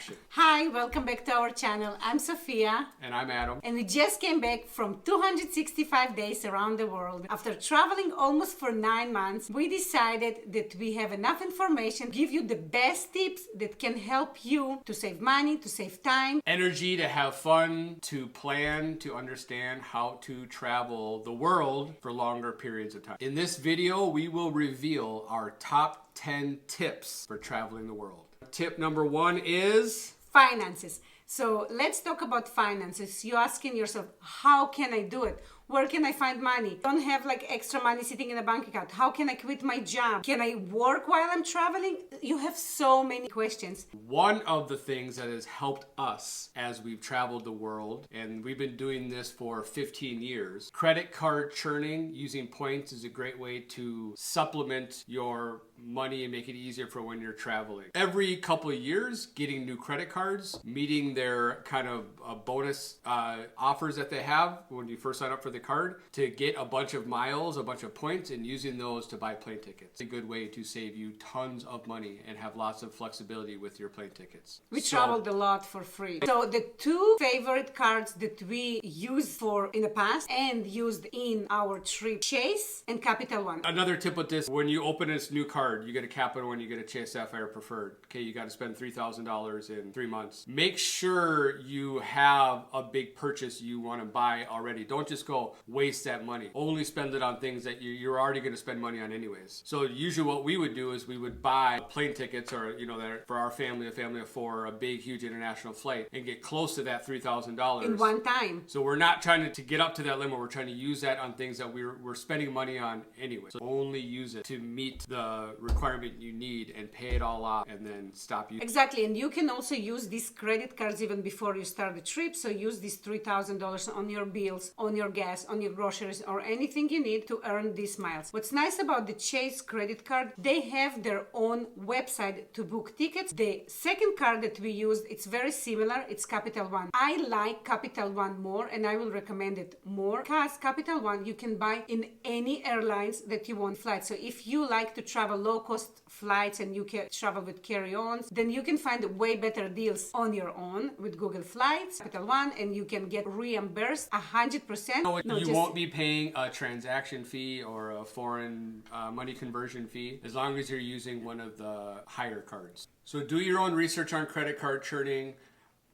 action. Hi, welcome back to our channel. I'm Sophia. And I'm Adam. And we just came back from 265 days around the world. After traveling almost for 9 months, we decided that we have enough information to give you the best tips that can help you to save money, to save time. Energy to have fun, to plan, to understand how to travel the world for longer periods of time. In this video, we will reveal our top 10 tips for traveling the world. Tip number 1 is finances. So let's talk about finances. You're asking yourself, how can I do it? Where can I find money? Don't have like extra money sitting in a bank account. How can I quit my job? Can I work while I'm traveling? You have so many questions. One of the things that has helped us as we've traveled the world, and we've been doing this for 15 years, credit card churning using points is a great way to supplement your money and make it easier for when you're traveling. Every couple of years, getting new credit cards, meeting their kind of bonus offers that they have when you first sign up for the card to get a bunch of miles, a bunch of points, and using those to buy plane tickets. It's a good way to save you tons of money and have lots of flexibility with your plane tickets. We traveled a lot for free. So the two favorite cards that we used for in the past and used in our trip, Chase and Capital One. Another tip with this, when you open this new card, you get a Capital One, you get a Chase Sapphire Preferred. Okay, you got to spend $3,000 in 3 months. Make sure you have a big purchase you want to buy already. Don't just go waste that money. Only spend it on things that you're already going to spend money on anyways. So usually what we would do is we would buy plane tickets or, that for our family, a family of 4, a big, huge international flight and get close to that $3,000. In one time. So we're not trying to get up to that limit. We're trying to use that on things that we're spending money on anyway. So only use it to meet the requirement you need and pay it all off and then stop using. Exactly. And you can also use these credit cards even before you start the trip. So use these $3,000 on your bills, on your gas, on your groceries, or anything you need to earn these miles. What's nice about the Chase credit card, they have their own website to book tickets. The second card that we used, it's very similar. It's Capital One. I like Capital One more and I will recommend it more because Capital One you can buy in any airlines that you want flights. So if you like to travel low-cost flights and you can travel with carry-ons, then you can find way better deals on your own with Google Flights, Capital One, and you can get reimbursed 100%. You won't be paying a transaction fee or a foreign money conversion fee as long as you're using one of the higher cards. So do your own research on credit card churning.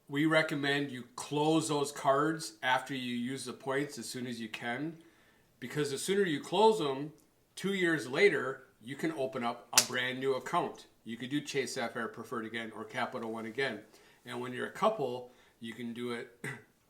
We recommend you close those cards after you use the points as soon as you can, because the sooner you close them, 2 years later, you can open up a brand new account. You could do Chase Sapphire Preferred again or Capital One again. And when you're a couple, you can do it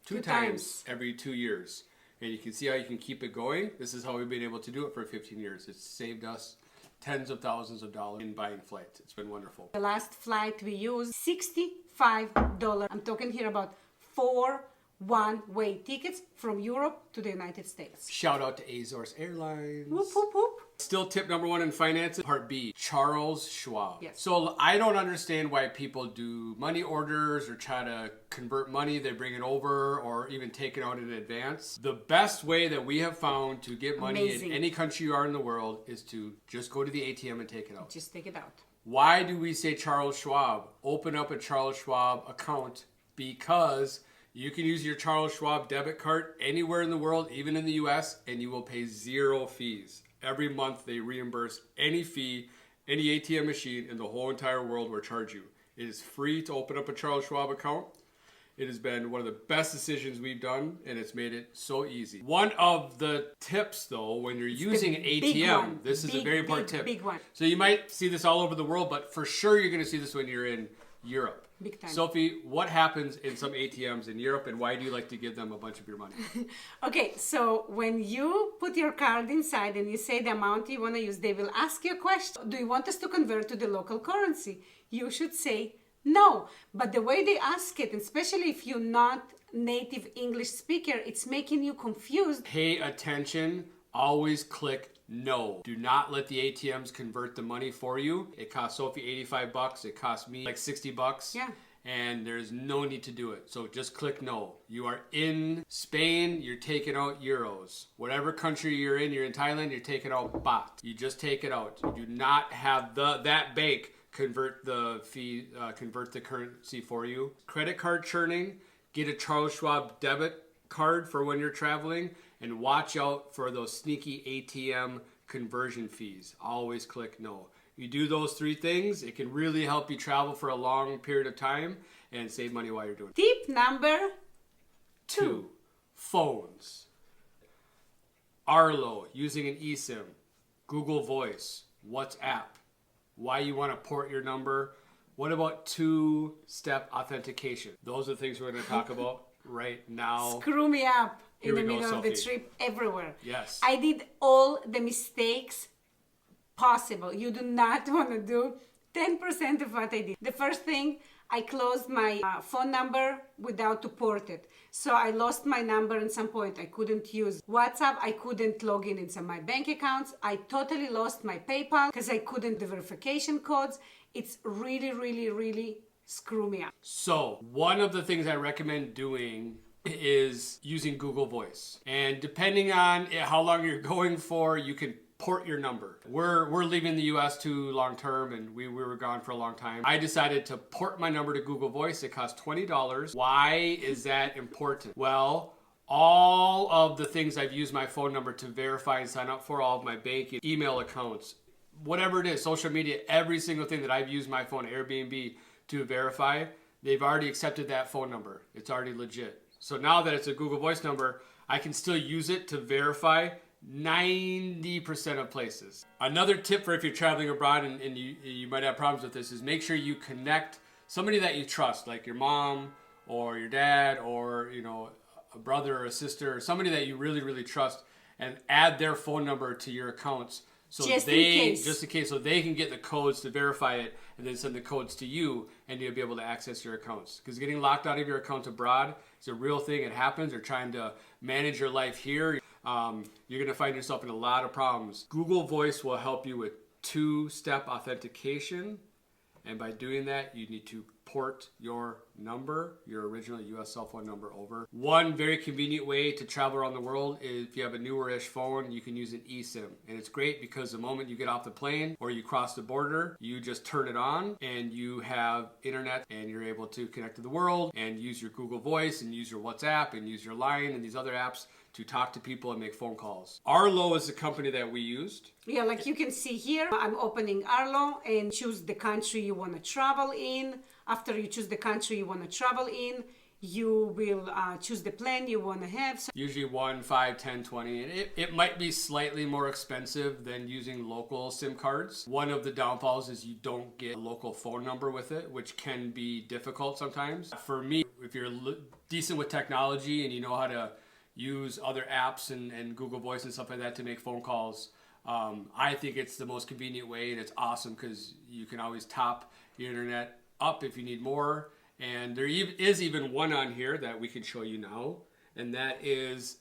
two times every 2 years. And you can see how you can keep it going. This is how we've been able to do it for 15 years. It's saved us tens of thousands of dollars in buying flights. It's been wonderful. The last flight we used, $65. I'm talking here about 4 one-way tickets from Europe to the United States. Shout out to Azores Airlines. Whoop, whoop, whoop. Still tip number 1 in finances, part B, Charles Schwab. Yes. So I don't understand why people do money orders or try to convert money, they bring it over or even take it out in advance. The best way that we have found to get money in any country you are in the world is to just go to the ATM and take it out. Just take it out. Why do we say Charles Schwab? Open up a Charles Schwab account because you can use your Charles Schwab debit card anywhere in the world, even in the US, and you will pay 0 fees. Every month they reimburse any fee, any ATM machine in the whole entire world will charge you. It is free to open up a Charles Schwab account. It has been one of the best decisions we've done, and it's made it so easy. One of the tips, though, when you're using an ATM, this is a very important tip. Big one. So you might see this all over the world, but for sure you're going to see this when you're in Europe. Big time. Sophie, what happens in some ATMs in Europe, and why do you like to give them a bunch of your money? Okay, so when you put your card inside and you say the amount you want to use, they will ask you a question. Do you want us to convert to the local currency? You should say no. But the way they ask it, especially if you're not native English speaker, it's making you confused. Pay attention. Always click no. Do not let the ATMs convert the money for you. It costs Sophie $85. It costs me like $60. Yeah. And there's no need to do it. So just click no. You are in Spain, you're taking out euros. Whatever country you're in Thailand, you're taking out baht. You just take it out. You do not have that bank convert the fee, convert the currency for you. Credit card churning, get a Charles Schwab debit card for when you're traveling, and watch out for those sneaky ATM conversion fees. Always click no. You do those 3 things, it can really help you travel for a long period of time and save money while you're doing it. Tip number 2. Phones. Arlo, using an eSIM, Google Voice, WhatsApp. Why you want to port your number. What about 2-step authentication? Those are the things we're going to talk about right now. Screw me up in Here the we go, middle of the Sophie. trip everywhere. Yes. I did all the mistakes possible. You do not want to do 10% of what I did. The first thing, I closed my phone number without to port it. So I lost my number at some point. I couldn't use WhatsApp. I couldn't log in into my bank accounts. I totally lost my PayPal because I couldn't do verification codes. It's really, really, really screw me up. So one of the things I recommend doing is using Google Voice. And depending on how long you're going for, you can port your number. We're leaving the US too long term, and we were gone for a long time. I decided to port my number to Google Voice. It cost $20. Why is that important? Well, all of the things I've used my phone number to verify and sign up for, all of my banking, email accounts, whatever it is, social media, every single thing that I've used my phone, Airbnb, to verify, they've already accepted that phone number. It's already legit. So now that it's a Google Voice number, I can still use it to verify 90% of places. Another tip for if you're traveling abroad and you might have problems with this is make sure you connect somebody that you trust, like your mom or your dad or a brother or a sister or somebody that you really, really trust, and add their phone number to your accounts so just in case, so they can get the codes to verify it and then send the codes to you and you'll be able to access your accounts. Because getting locked out of your account abroad is a real thing. It happens. Or trying to manage your life here, you're going to find yourself in a lot of problems. Google Voice will help you with 2-step authentication. And by doing that, you need to port your number, your original US cell phone number, over. One very convenient way to travel around the world is if you have a newer-ish phone, you can use an eSIM. And it's great because the moment you get off the plane or you cross the border, you just turn it on and you have internet and you're able to connect to the world and use your Google Voice and use your WhatsApp and use your Line and these other apps to talk to people and make phone calls. Arlo is the company that we used. Yeah, like you can see here, I'm opening Arlo and choose the country you want to travel in. After you choose the country you want to travel in, you will choose the plan you want to have. So usually 1, 5, 10, 20. And it might be slightly more expensive than using local SIM cards. One of the downfalls is you don't get a local phone number with it, which can be difficult sometimes. For me, if you're decent with technology and you know how to use other apps and Google Voice and stuff like that to make phone calls, I think it's the most convenient way, and it's awesome because you can always top your internet up if you need more. And there is even one on here that we can show you now, and that is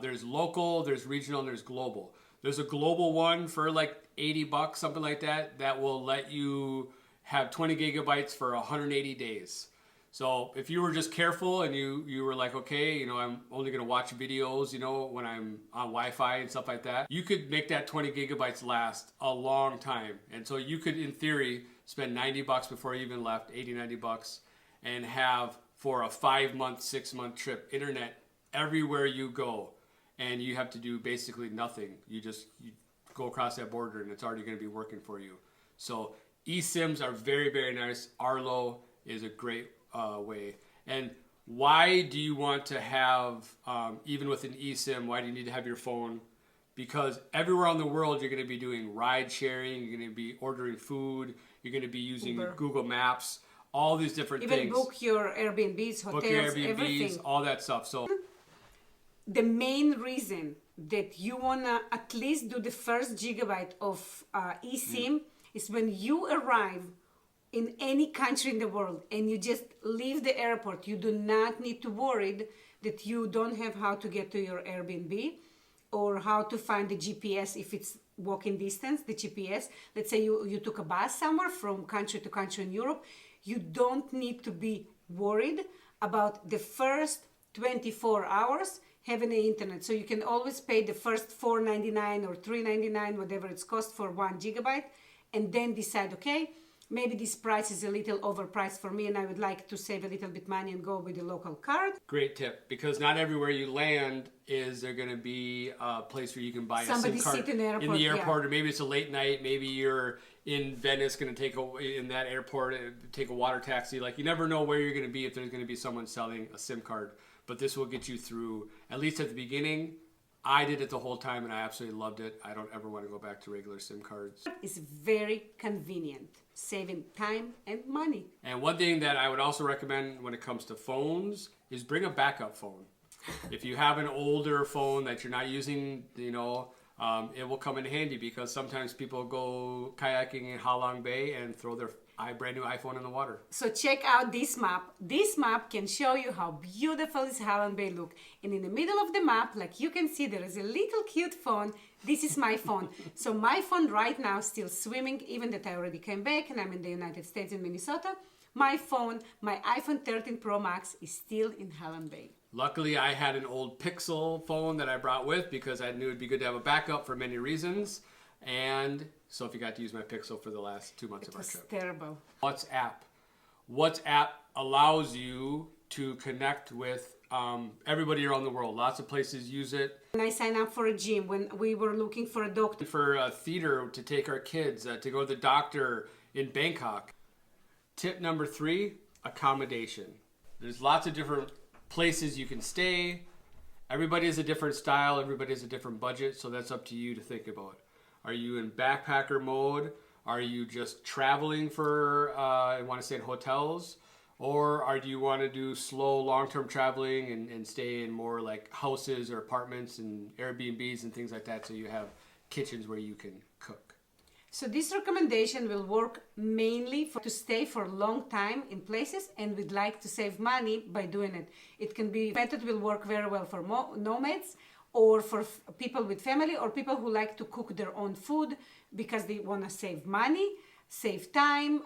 there's local, there's regional, and there's global. There's a global one for like $80, something like that, that will let you have 20 gigabytes for 180 days. So if you were just careful and you were like, okay, I'm only going to watch videos, when I'm on Wi-Fi and stuff like that, you could make that 20 gigabytes last a long time. And so you could, in theory, spend $90 before you even left, $80, $90, and have for a 5-month, 6-month trip, internet everywhere you go. And you have to do basically nothing. You go across that border and it's already going to be working for you. So eSIMs are very, very nice. Arlo is a great way. And why do you want to have, even with an eSIM, why do you need to have your phone? Because everywhere around the world, you're going to be doing ride sharing, you're going to be ordering food, you're going to be using Uber, Google Maps, all these different things. Even book your Airbnbs, hotels, everything. All that stuff. So the main reason that you want to at least do the first gigabyte of eSIM is when you arrive in any country in the world and you just leave the airport, you do not need to worry that you don't have how to get to your Airbnb or how to find the GPS if it's walking distance, the GPS. Let's say you took a bus somewhere from country to country in Europe. You don't need to be worried about the first 24 hours having the internet. So you can always pay the first $4.99 or $3.99, whatever it's cost for 1 gigabyte, and then decide, okay, maybe this price is a little overpriced for me and I would like to save a little bit money and go with the local card. Great tip, because not everywhere you land is there going to be a place where you can buy Somebody a SIM card sit in the airport, or maybe it's a late night, maybe you're in Venice going to in that airport, take a water taxi. Like, you never know where you're going to be if there's going to be someone selling a SIM card, but this will get you through, at least at the beginning. I did it the whole time and I absolutely loved it. I don't ever want to go back to regular SIM cards. It's very convenient, saving time and money. And one thing that I would also recommend when it comes to phones is bring a backup phone. If you have an older phone that you're not using, it will come in handy, because sometimes people go kayaking in Ha Long Bay and throw their brand new iPhone in the water. So check out this map. This map can show you how beautiful this Ha Long Bay look. And in the middle of the map, like you can see, there is a little cute phone. This is my phone. So my phone right now is still swimming, even that I already came back and I'm in the United States in Minnesota. My phone, my iPhone 13 Pro Max, is still in Ha Long Bay. Luckily, I had an old Pixel phone that I brought with because I knew it'd be good to have a backup for many reasons. And Sophie got to use my Pixel for the last 2 months of our trip. It was terrible. WhatsApp allows you to connect with everybody around the world. Lots of places use it. When I signed up for a gym, when we were looking for a doctor. For a theater to take our kids, to go to the doctor in Bangkok. Tip number 3, accommodation. There's lots of different places you can stay. Everybody has a different style. Everybody has a different budget. So that's up to you to think about. Are you in backpacker mode? Are you just traveling and want to stay in hotels? Or do you want to do slow, long-term traveling and stay in more like houses or apartments and Airbnbs and things like that, so you have kitchens where you can cook? So this recommendation will work mainly to stay for a long time in places and we'd like to save money by doing it. It can be, method will work very well for nomads, or for people with family, or people who like to cook their own food because they want to save money, save time,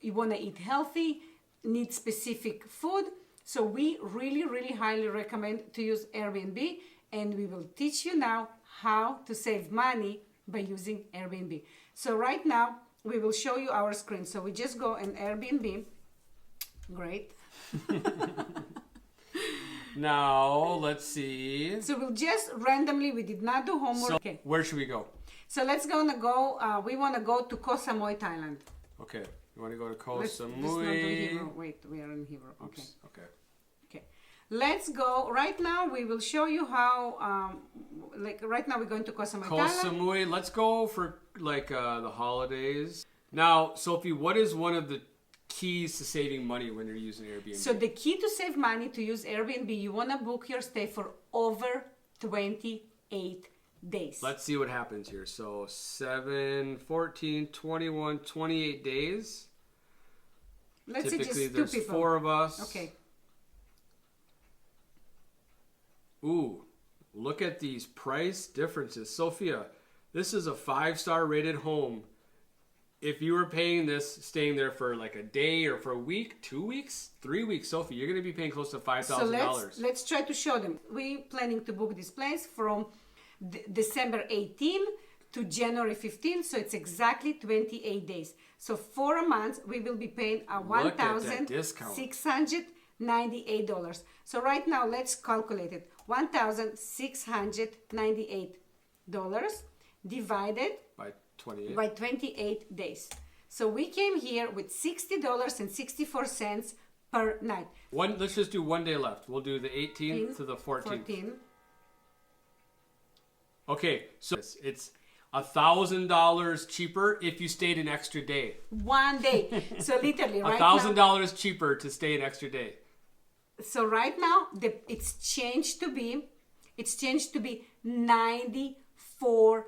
you want to eat healthy, need specific food. So we really, really highly recommend to use Airbnb, and we will teach you now how to save money by using Airbnb. So right now, we will show you our screen. So we just go in Airbnb. Great. Now, let's see. So we'll just randomly, we did not do homework. So, okay. Where should we go? So let's go, we want to go to Koh Samui, Thailand. Okay. You want to go to Koh Samui? Let's not do Hebrew. Wait, we are in Hebrew. Okay. Oops. Okay. Okay. Let's go. Right now, we will show you how, right now we're going to Koh Samui, Koh Thailand. Samui. Let's go for the holidays. Now, Sophie, what is one of the keys to saving money when you're using Airbnb? So the key to save money to use Airbnb, you want to book your stay for over 28 days. Let's see what happens here. So 7, 14, 21, 28 days. Let's say Typically, just 2 there's people. 4 of us. Okay. Ooh, look at these price differences. Sophia, this is a 5-star rated home. If you were paying this, staying there for like a day or for a week, 2 weeks, 3 weeks, Sophie, you're going to be paying close to $5,000. So let's try to show them. We're planning to book this place from December 18 to January 15, so it's exactly 28 days. So for a month, we will be paying $1,698. So right now, let's calculate it. $1,698 divided by 28 days. So we came here with $60.64 per night. Let's just do 1 day left. We'll do the 18th to the 14th. Okay, so it's $1,000 cheaper if you stayed an extra day. 1 day. So literally right now, $1,000 cheaper to stay an extra day. So right now it's changed to be $94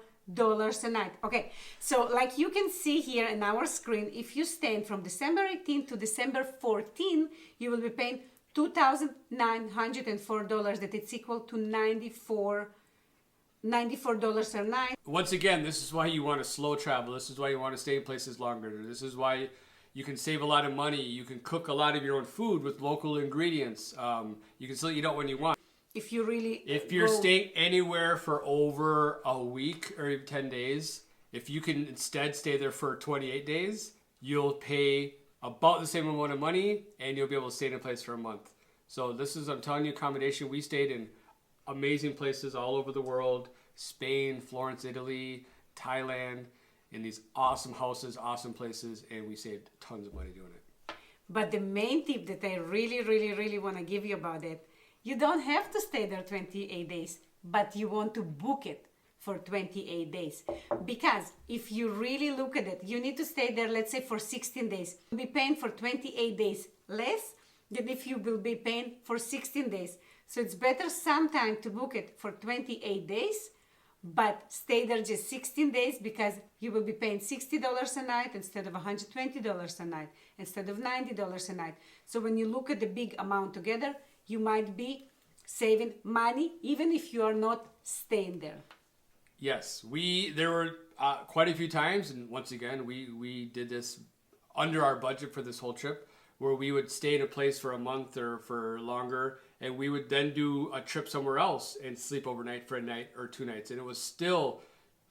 a night. Okay, so like you can see here in our screen, if you stay from December 18 to December 14, you will be paying $2,904. That it's equal to $94 a night. Once again, this is why you want to slow travel. This is why you want to stay in places longer. This is why you can save a lot of money. You can cook a lot of your own food with local ingredients. You can still eat out when you want. If you're staying anywhere for over a week or 10 days, if you can instead stay there for 28 days, you'll pay about the same amount of money and you'll be able to stay in a place for a month. So this is, I'm telling you, accommodation. We stayed in amazing places all over the world: Spain, Florence, Italy, Thailand, in these awesome houses, awesome places, and we saved tons of money doing it. But the main tip that I really want to give you about it, you don't have to stay there 28 days, but you want to book it for 28 days. Because if you really look at it, you need to stay there, let's say, for 16 days. You'll be paying for 28 days less than if you will be paying for 16 days. So it's better sometime to book it for 28 days, but stay there just 16 days, because you will be paying $60 a night instead of $120 a night, instead of $90 a night. So when you look at the big amount together, you might be saving money even if you are not staying there. Yes, there were quite a few times, and once again, we did this under our budget for this whole trip, where we would stay in a place for a month or for longer, and we would then do a trip somewhere else and sleep overnight for a night or 2 nights. And it was still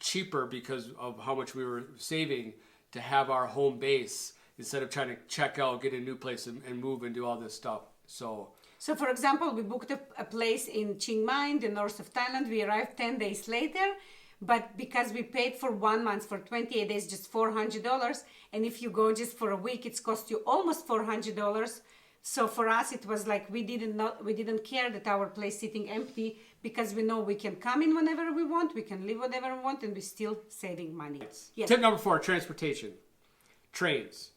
cheaper because of how much we were saving to have our home base instead of trying to check out, get a new place and move and do all this stuff. So for example, we booked a place in Chiang Mai, in the north of Thailand. We arrived 10 days later, but because we paid for 1 month, for 28 days, just $400, and if you go just for a week, it's cost you almost $400. So for us, it was like we didn't care that our place sitting empty, because we know we can come in whenever we want, we can live whatever we want, and we're still saving money. Yes. Tip number 4, transportation. Trains.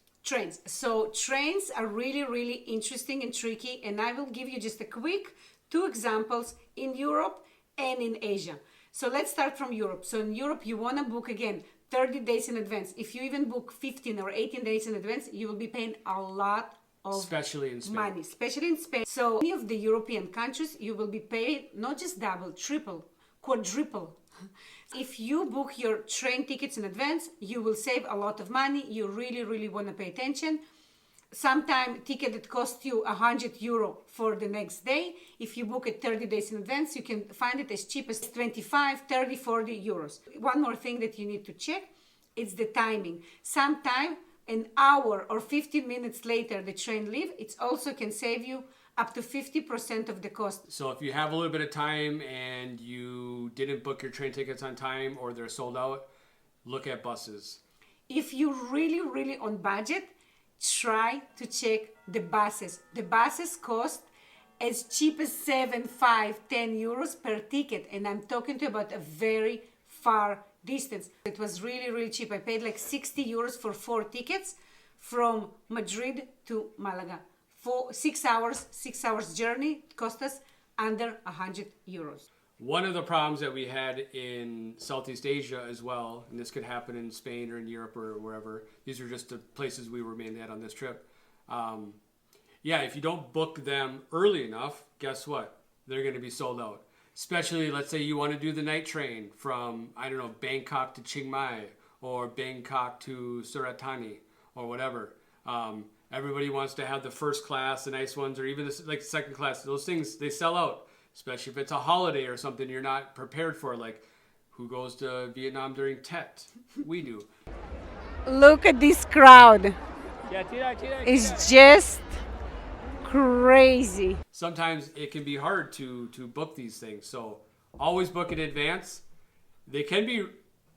So trains are really interesting and tricky, and I will give you just a quick 2 examples in Europe and in Asia. So let's start from Europe. So in Europe, you want to book, again, 30 days in advance. If you even book 15 or 18 days in advance, you will be paying a lot of especially in Spain. Money, especially in Spain. So many of the European countries, you will be paid not just double, triple, quadruple. If you book your train tickets in advance, you will save a lot of money. You really want to pay attention. Sometimes ticket that costs you €100 for the next day, if you book it 30 days in advance, you can find it as cheap as 25, 30, 40 euros. One more thing that you need to check, it's the timing. Sometime an hour or 15 minutes later the train leaves, it also can save you up to 50% of the cost. So if you have a little bit of time and you didn't book your train tickets on time or they're sold out, look at buses. If you're really on budget, try to check the buses. The buses cost as cheap as 7, 5, 10 euros per ticket, and I'm talking to you about a very far distance. It was really cheap. I paid like 60 euros for 4 tickets from Madrid to Malaga. For 6 hours journey, it cost us under 100 euros. One of the problems that we had in Southeast Asia as well, and this could happen in Spain or in Europe or wherever, these are just the places we were mainly at on this trip. If you don't book them early enough, guess what? They're going to be sold out. Especially, let's say you want to do the night train from, Bangkok to Chiang Mai or Bangkok to Suratani or whatever. Everybody wants to have the first class, the nice ones, or even like second class. Those things, they sell out. Especially if it's a holiday or something you're not prepared for, like who goes to Vietnam during Tet? We do. Look at this crowd. It's just crazy. Sometimes it can be hard to book these things, so always book in advance. They can be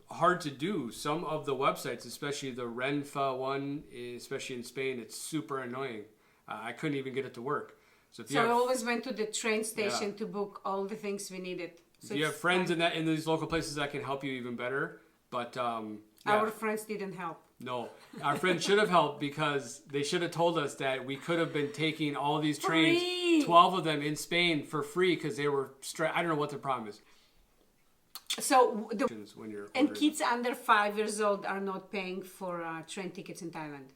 hard to do. Some of the websites, especially the Renfa one, especially in Spain, it's super annoying. I couldn't even get it to work. So I always went to the train station to book all the things we needed. So if you have friends in these local places that can help you even better, but our friends didn't help. No, our friends should have helped, because they should have told us that we could have been taking all these trains, free. 12 of them in Spain for free, because they were I don't know what the problem is. So when kids under 5 years old are not paying for train tickets in Thailand.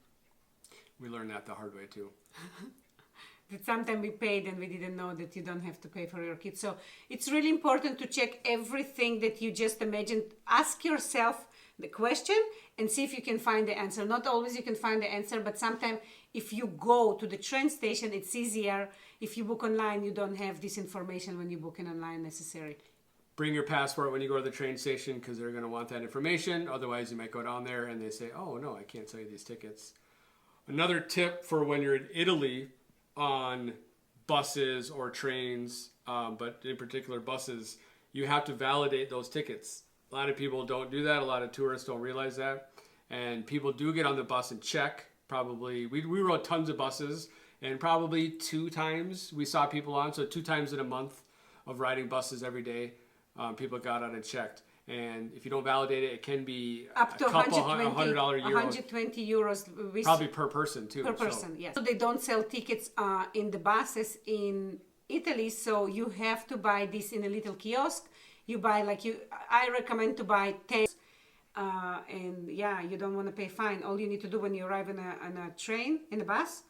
We learned that the hard way too. That sometimes we paid and we didn't know that you don't have to pay for your kids. So it's really important to check everything that you just imagined. Ask yourself the question and see if you can find the answer. Not always you can find the answer, but sometimes if you go to the train station, it's easier. If you book online, you don't have this information when you book in online necessary. bring your passport when you go to the train station because they're going to want that information. Otherwise, you might go down there and they say, oh, no, I can't sell you these tickets. Another tip for when you're in Italy on buses or trains, but in particular buses, you have to validate those tickets. A lot of people don't do that. A lot of tourists don't realize that. And people do get on the bus and check. Probably, we rode tons of buses, and probably 2 times we saw people on. So 2 times in a month of riding buses every day, people got on and checked. And if you don't validate it, it can be up to a couple $120 €100. 120 euros. Probably per person too. Per person, yes. So they don't sell tickets in the buses in Italy, so you have to buy this in a little kiosk. You buy I recommend to buy 10. And yeah, you don't want to pay fine. All you need to do when you arrive on a train, in a bus,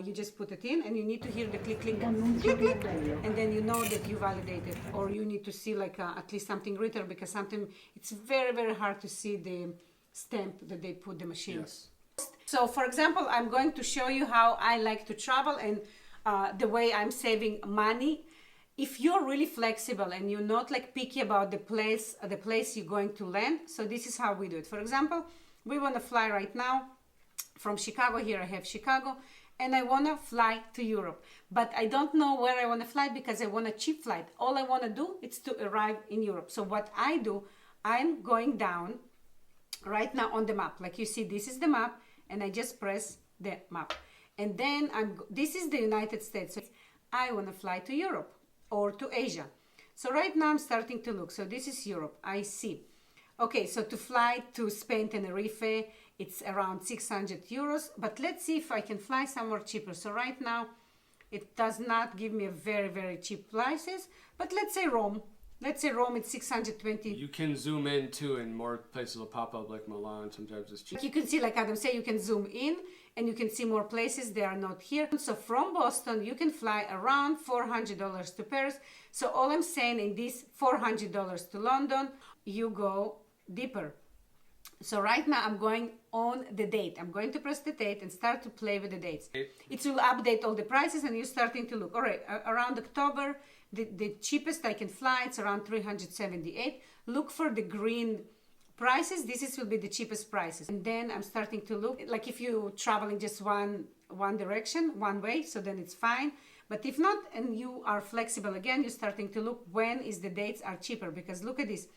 you just put it in and you need to hear the click, click, click, click, and then you know that you validated. Or you need to see at least something written, because sometimes it's very, very hard to see the stamp that they put the machine. Yes. So for example, I'm going to show you how I like to travel and the way I'm saving money. If you're really flexible and you're not picky about the place you're going to land, so this is how we do it. For example, we want to fly right now from Chicago. Here I have Chicago, and I want to fly to Europe. But I don't know where I want to fly because I want a cheap flight. All I want to do is to arrive in Europe. So what I do, I'm going down right now on the map. Like you see, this is the map, and I just press the map. And then this is the United States. So I want to fly to Europe or to Asia. So right now I'm starting to look. So this is Europe. I see. Okay, so to fly to Spain, Tenerife, it's around 600 euros. But let's see if I can fly somewhere cheaper. So right now it does not give me a very, very cheap prices. But let's say Rome. Let's say Rome, it's 620. You can zoom in too, and more places will pop up like Milan. Sometimes it's cheap. You can see, like Adam said, you can zoom in and you can see more places. They are not here. So from Boston, you can fly around $400 to Paris. So all I'm saying, in this $400 to London, you go deeper. So right now I'm going on the date. I'm going to press the date and start to play with the dates. It will update all the prices and you're starting to look. All right, around October, the cheapest I can fly, it's around 378. Look for the green prices. This will be the cheapest prices. And then I'm starting to look, like if you're traveling just one direction, one way, so then it's fine. But if not, and you are flexible again, you're starting to look when is the dates are cheaper. Because look at this.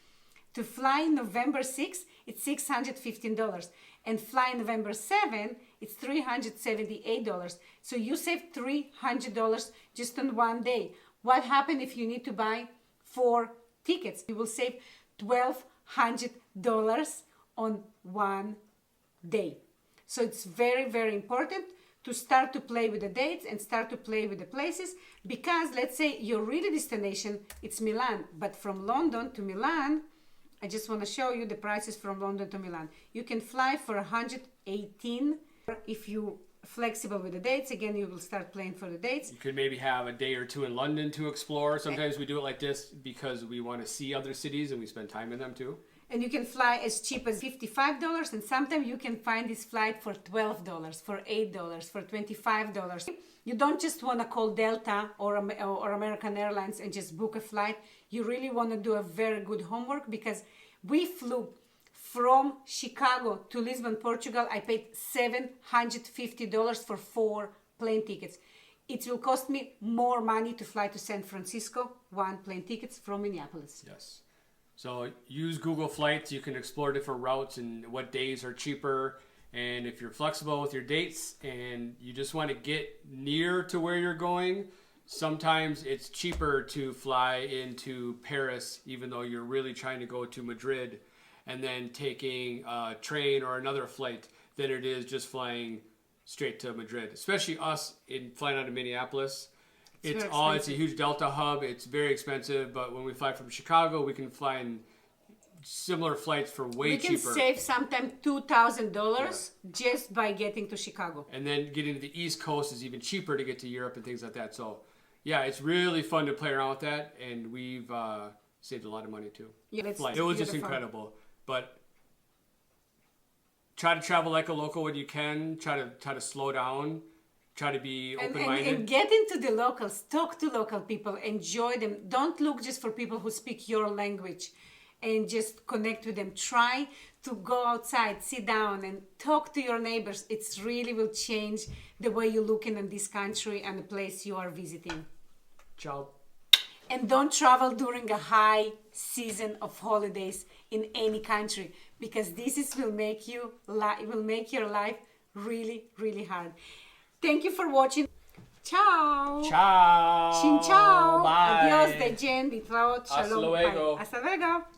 To fly November 6th, it's $615. And fly November 7th, it's $378. So you save $300 just on one day. What happens if you need to buy 4 tickets? You will save $1,200 on one day. So it's very, very important to start to play with the dates and start to play with the places, because let's say your real destination, it's Milan, but from London to Milan, I just want to show you the prices from London to Milan. You can fly for 118 if you flexible with the dates. Again, you will start playing for the dates. You could maybe have a day or 2 in London to explore. Sometimes we do it like this because we want to see other cities and we spend time in them too. And you can fly as cheap as $55, and sometimes you can find this flight for $12, for $8, for $25. You don't just want to call Delta or American Airlines and just book a flight. You really want to do a very good homework, because we flew from Chicago to Lisbon, Portugal. I paid $750 for 4 plane tickets. It will cost me more money to fly to San Francisco, 1 plane ticket from Minneapolis. Yes. So use Google Flights. You can explore different routes and what days are cheaper. And if you're flexible with your dates and you just want to get near to where you're going, sometimes it's cheaper to fly into Paris, even though you're really trying to go to Madrid, and then taking a train or another flight, than it is just flying straight to Madrid. Especially us in flying out of Minneapolis. It's a huge Delta hub. It's very expensive, but when we fly from Chicago, we can fly in similar flights for way cheaper. We can save sometimes $2,000 just by getting to Chicago. And then getting to the East Coast is even cheaper to get to Europe and things like that. So, yeah, it's really fun to play around with that, and we've saved a lot of money too. Yeah, it was just incredible. But try to travel like a local when you can. Try to slow down. try to be And open-minded. get into the locals, talk to local people, enjoy them. Don't look just for people who speak your language and just connect with them. Try to go outside, sit down and talk to your neighbors. It's really will change the way you're looking at this country and the place you are visiting. Ciao. And don't travel during a high season of holidays in any country, because will make your life really, really hard. Thank you for watching. Ciao. Ciao. Xin ciao. Bye. Adios, de gen, להתראות, Hasta shalom. luego. Bye. Hasta luego.